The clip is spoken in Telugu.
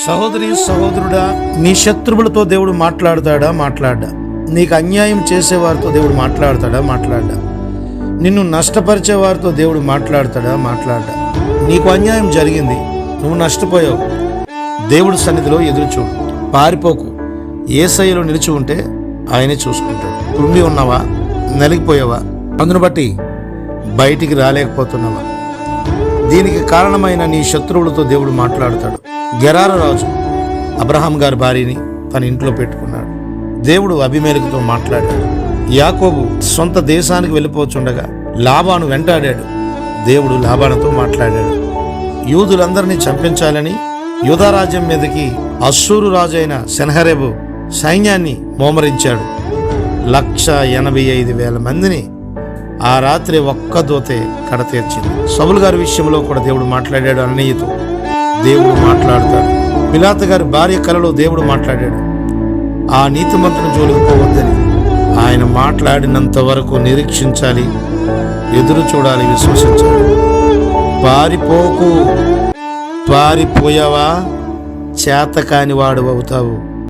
సహోదరి సహోదరుడా, నీ శత్రువులతో దేవుడు మాట్లాడా? నీకు అన్యాయం చేసేవారితో దేవుడు మాట్లాడా? నిన్ను నష్టపరిచే వారితో దేవుడు మాట్లాడా? నీకు అన్యాయం జరిగింది, నువ్వు నష్టపోయావు. దేవుడి సన్నిధిలో ఎదురుచూడు, పారిపోకు. యేసయ్యలో నిలిచి ఉంటే ఆయనే చూసుకుంటాడు. కృంగి ఉన్నావా, నలిగిపోయావా, అందును బట్టి బయటికి రాలేకపోతున్నావా? దీనికి కారణమైన నీ శత్రువులతో దేవుడు మాట్లాడతాడు. గెరారు రాజు అబ్రహాం గారి భార్యని తన ఇంట్లో పెట్టుకున్నాడు. దేవుడు అబీమెలెకుతో మాట్లాడాడు. యాకోబు సొంత దేశానికి వెళ్ళిపోతుండగా లాబాను వెంటాడాడు. దేవుడు లాబానుతో మాట్లాడాడు. యూదులందరినీ చంపించాలని యూదా రాజ్యం మీదకి అశ్షూరు రాజు అయిన సెనహెరెబు సైన్యాన్ని మోమరించాడు. 185,000 మందిని ఆ రాత్రి ఒక్క దోతే కడతీర్చింది. సౌలు గారి విషయంలో కూడా దేవుడు మాట్లాడాడు. అన్నయ్యతో దేవుడు మాట్లాడతాడు. పిలాతు గారి భార్య కలలో దేవుడు మాట్లాడాడు. ఆ నీతిమంతుని జోలికి పోవద్దని, ఆయన మాట్లాడినంత వరకు నిరీక్షించాలి, ఎదురు చూడాలి, విశ్వసించాలి. పారిపోకు. పారిపోయావా చేతకాని వాడు అవుతావు.